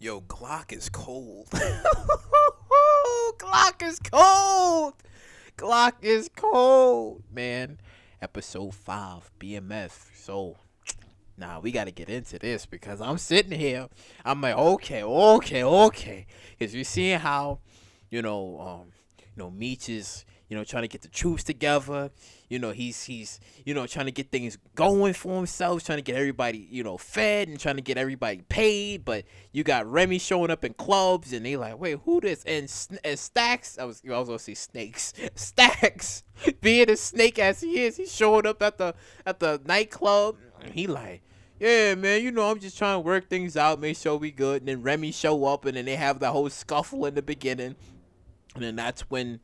Yo, Glock is cold. Glock is cold. Glock is cold, man. Episode 5, BMF. So, nah, we got to get into this because I'm sitting here. I'm like, okay. Because you're seeing how, you know, Meech is, trying to get the troops together. He's trying to get things going for himself, trying to get everybody, fed and trying to get everybody paid. But you got Remy showing up in clubs, and they like, wait, who this? And Stacks, I was gonna say snakes. Stacks, being a snake as he is, he's showing up at the nightclub. And he like, yeah, man, I'm just trying to work things out, make sure we good. And then Remy show up, and then they have the whole scuffle in the beginning. And then that's when,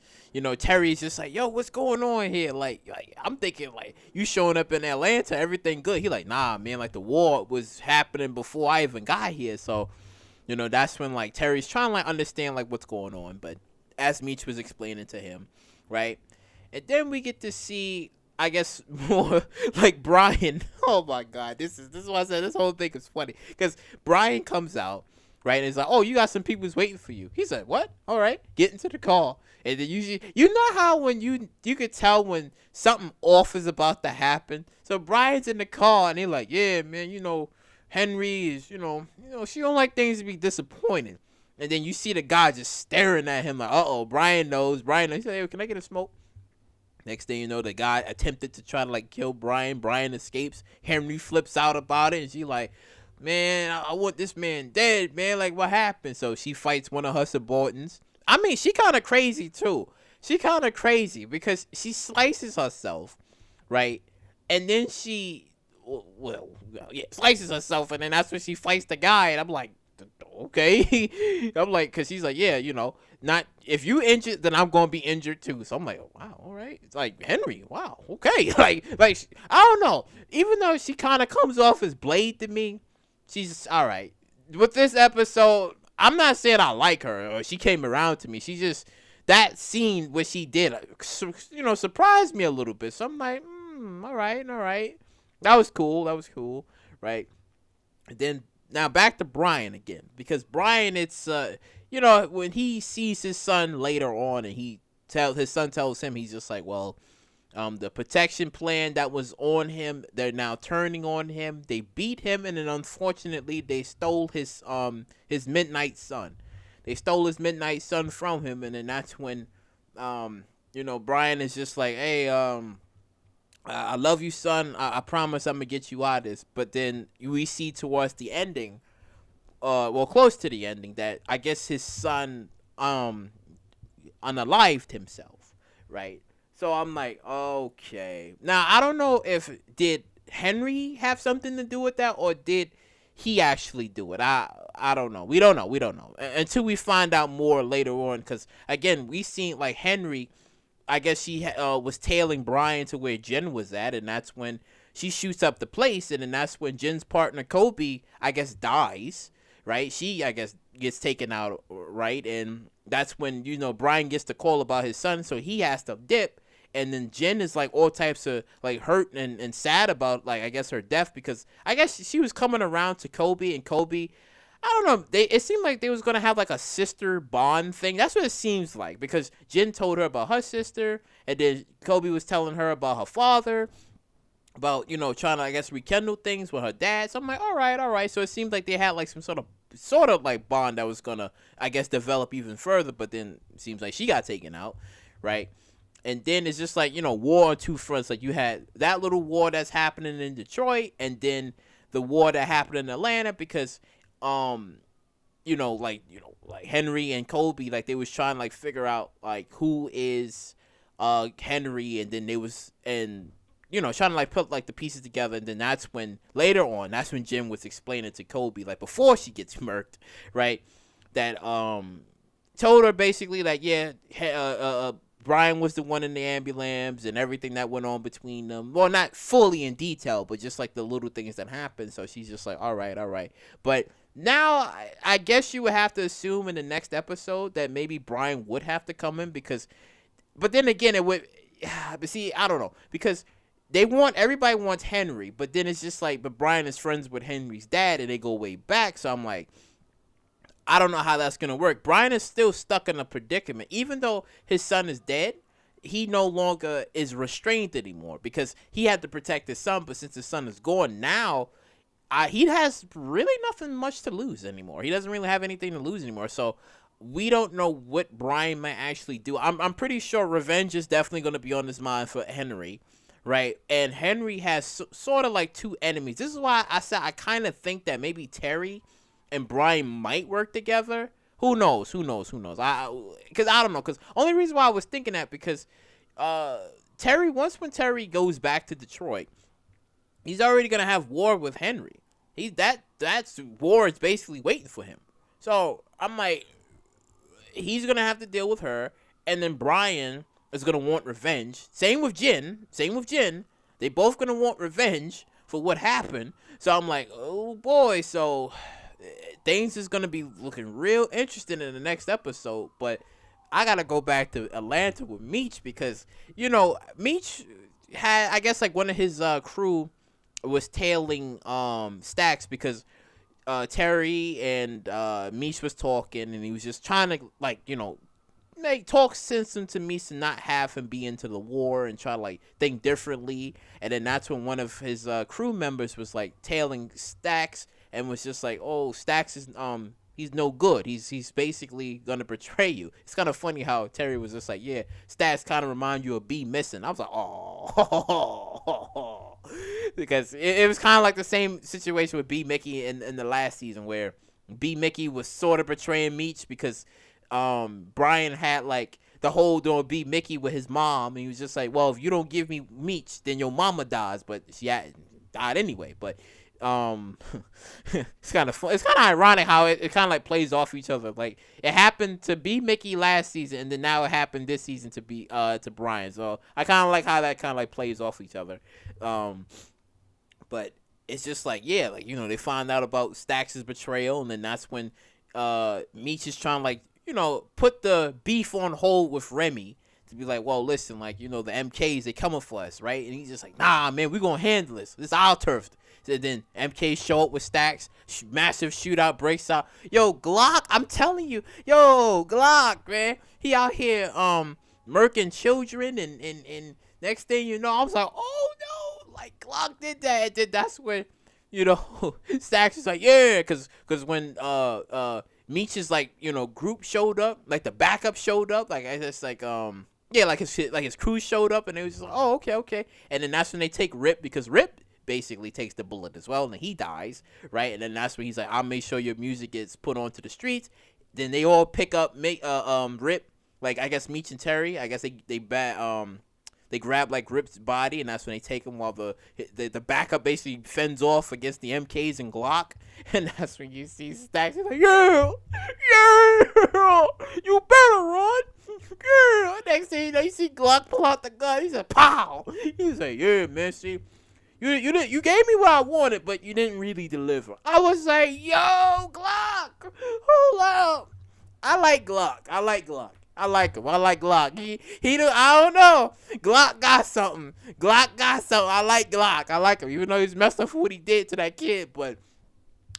Terry's just like, yo, what's going on here? Like, I'm thinking, like, you showing up in Atlanta, everything good. He like, nah, man, like, the war was happening before I even got here. So, that's when, like, Terry's trying to, like, understand, like, what's going on. But as Meech was explaining to him, right? And then we get to see, I guess, more, like, Brian. Oh, my God. This is why I said this whole thing is funny. Because Brian comes out. Right, and it's like, oh, you got some people waiting for you. He said, what? All right, get into the car. And then usually, you know how when you could tell when something off is about to happen. So Brian's in the car, and he's like, yeah, man, Henry is, she don't like things to be disappointing. And then you see the guy just staring at him like, uh-oh, Brian knows. He said, hey, can I get a smoke? Next thing you know, the guy attempted to try to, like, kill Brian. Brian escapes. Henry flips out about it, and she like, man, I want this man dead, man. Like, what happened? So she fights one of her subordinates. I mean, she kind of crazy, too. She kind of crazy because she slices herself, right? And then slices herself, and then that's when she fights the guy. And I'm like, okay. I'm like, because she's like, yeah, not if you injured, then I'm gonna be injured too. So I'm like, oh, wow, all right. It's like Henry, wow, okay. like I don't know. Even though she kind of comes off as Blade to me, she's all right. With this episode, I'm not saying I like her or she came around to me. She just that scene where she did, surprised me a little bit. So I'm like, all right. That was cool, right? And then now back to Brian again, because Brian, it's when he sees his son later on, and his son tells him, he's just like, well, the protection plan that was on him, they're now turning on him. They beat him, and then unfortunately, they stole his midnight sun. They stole his midnight sun from him, and then that's when, Brian is just like, hey, I love you, son. I promise I'm gonna get you out of this. But then we see towards the ending, close to the ending, that I guess his son unalived himself, right? So I'm like, okay. Now I don't know if did Henry have something to do with that, or did he actually do it. I don't know. We don't know until we find out more later on. Because again, we seen like Henry. I guess she was tailing Brian to where Jen was at, and that's when she shoots up the place, and then that's when Jen's partner Kobe, I guess, dies, right? She, I guess, gets taken out, right? And that's when, Brian gets the call about his son, so he has to dip, and then Jen is, like, all types of, like, hurt and sad about, like, I guess, her death, because I guess she was coming around to Kobe, and Kobe, I don't know. It seemed like they was gonna have like a sister bond thing. That's what it seems like, because Jen told her about her sister, and then Kobe was telling her about her father, about trying to, I guess, rekindle things with her dad. So I'm like, all right. So it seems like they had like some sort of like bond that was gonna, I guess, develop even further. But then it seems like she got taken out, right? And then it's just like war on two fronts. Like you had that little war that's happening in Detroit, and then the war that happened in Atlanta, because like Henry and Kobe, like they was trying to like figure out like who is Henry, and then they was trying to like put like the pieces together, and then that's when Jim was explaining to Kobe, like before she gets murked, right, that told her basically like, yeah, Brian was the one in the ambulance and everything that went on between them. Well, not fully in detail, but just like the little things that happened. So she's just like, all right. But now I guess you would have to assume in the next episode that maybe Brian would have to come in, because, but then again, it would, but see, I don't know, because everybody wants Henry, but then it's just like, but Brian is friends with Henry's dad and they go way back. So I'm like, I don't know how that's gonna work. Brian is still stuck in a predicament, even though his son is dead. He no longer is restrained anymore because he had to protect his son. But since his son is gone now, he has really nothing much to lose anymore. He doesn't really have anything to lose anymore. So we don't know what Brian might actually do. I'm pretty sure revenge is definitely going to be on his mind for Henry, right? And Henry has sort of like two enemies. This is why I said I kind of think that maybe Terry and Brian might work together. Who knows? Who knows? Who knows? Because I don't know. Because only reason why I was thinking that because Terry, when Terry goes back to Detroit, he's already gonna have war with Henry. That's war is basically waiting for him. So I'm like, he's gonna have to deal with her, and then Brian is gonna want revenge. Same with Jen. They both gonna want revenge for what happened. So I'm like, oh boy. So things is gonna be looking real interesting in the next episode. But I gotta go back to Atlanta with Meech because Meech had, I guess, like one of his crew was tailing Stacks because Terry and Meech was talking, and he was just trying to talk sense into Meech to not have him be into the war and try to like think differently. And then that's when one of his crew members was like tailing Stacks and was just like, oh, Stacks is he's no good. He's basically gonna betray you. It's kind of funny how Terry was just like, yeah, Stats kind of remind you of B missing. I was like, oh, because it was kind of like the same situation with B Mickey in the last season where B Mickey was sort of betraying Meech because Brian had like the hold on B Mickey with his mom, and he was just like, well, if you don't give me Meech, then your mama dies, but she died anyway. But it's kind of fun. It's kind of ironic how it kind of like plays off each other. Like it happened to be Mickey last season, and then now it happened this season to be to Brian. So I kind of like how that kind of like plays off each other. But it's just like, yeah, like they find out about Stacks' betrayal, and then that's when Meech is trying to like put the beef on hold with Remy to be like, well, listen, like the MKs, they coming for us, right? And he's just like, nah, man, we gonna handle this. This is our turf. And then MK show up with Stacks. Massive shootout breaks out. Yo, Glock, I'm telling you. Yo, Glock, man. He out here murking children. And next thing you know, I was like, oh, no. Like, Glock did that. And then that's when, Stacks is like, yeah. Because when Meech's, like, group showed up. Like, the backup showed up. Like, it's like, yeah, like his crew showed up. And it was just like, oh, okay. And then that's when they take Rip. Because Rip basically takes the bullet as well, and he dies, right? And then that's when he's like, I'll make sure your music gets put onto the streets. Then they all pick up Rip, like I guess Meech and Terry, I guess they grab like Rip's body, and that's when they take him while the backup basically fends off against the MKs and Glock. And that's when you see Stacks. He's like, yeah, you better run. Yeah. Next thing you know, you see Glock pull out the gun. He's like, pow. He's like, yeah, man, see, you gave me what I wanted, but you didn't really deliver. I was like, yo, Glock, hold up. I like Glock. I like him. I like Glock. He I don't know. Glock got something. I like Glock. I like him, even though he's messed up for what he did to that kid. But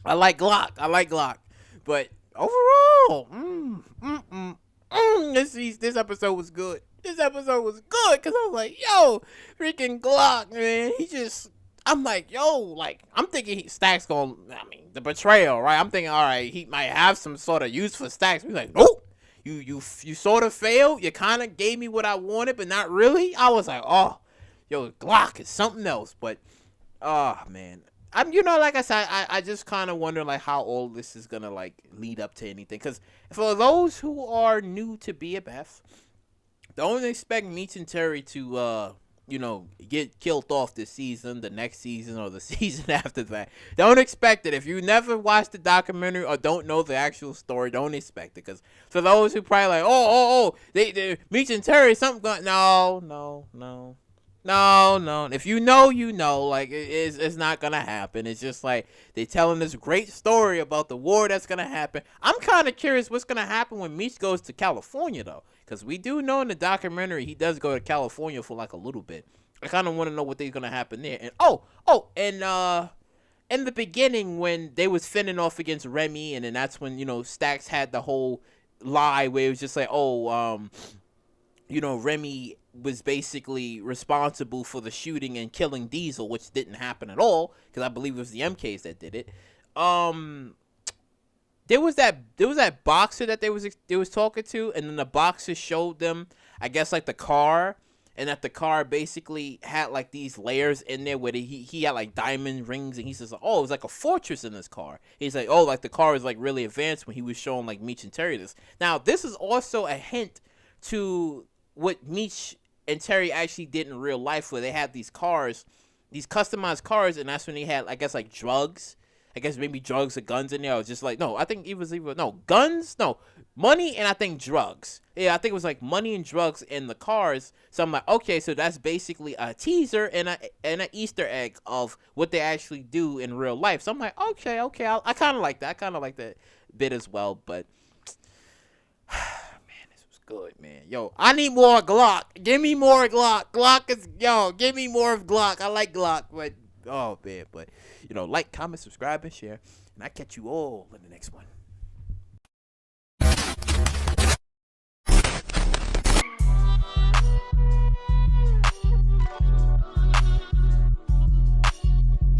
I like Glock. But overall, this episode was good. This episode was good because I was like, yo, freaking Glock, man. I'm like, yo, like, I'm thinking Stacks the betrayal, right? I'm thinking, all right, he might have some sort of use for Stacks. He's like, nope. You sort of failed. You kind of gave me what I wanted, but not really. I was like, oh, yo, Glock is something else. But, oh, man. Like I said, I just kind of wonder, like, how all this is going to, like, lead up to anything. Because for those who are new to BMF, don't expect Meech and Terry to, get killed off this season, the next season, or the season after that. Don't expect it. If you never watched the documentary or don't know the actual story, don't expect it. Because for those who probably like, they Meech and Terry, something going, no. If you know, like, it's not going to happen. It's just like they're telling this great story about the war that's going to happen. I'm kind of curious what's going to happen when Meech goes to California, though. Because we do know in the documentary he does go to California for like a little bit. I kind of want to know what thing's going to happen there. And, in the beginning when they was fending off against Remy, and then that's when Stacks had the whole lie where it was just like, oh, Remy was basically responsible for the shooting and killing Diesel, which didn't happen at all because I believe it was the MKs that did it. There was that boxer that they was talking to, and then the boxer showed them, I guess, like the car, and that the car basically had like these layers in there where he had like diamond rings, and he says, oh, it was like a fortress in this car. He's like, oh, like the car is like really advanced when he was showing like Meech and Terry this. Now this is also a hint to what Meech and Terry actually did in real life, where they had these cars, these customized cars, and that's when they had, I guess, like drugs. I guess maybe drugs or guns in there. I was just like, no, I think it was either, no, guns, no, money, and I think drugs. Yeah, I think it was like money and drugs in the cars. So I'm like, okay, so that's basically a teaser and an Easter egg of what they actually do in real life. So I'm like, okay, I kind of like that. I kind of like that bit as well, but man, this was good, man. Yo, I need more Glock. Give me more Glock. Give me more of Glock. I like Glock, but oh man, but like, comment, subscribe, and share, and I catch you all in the next one.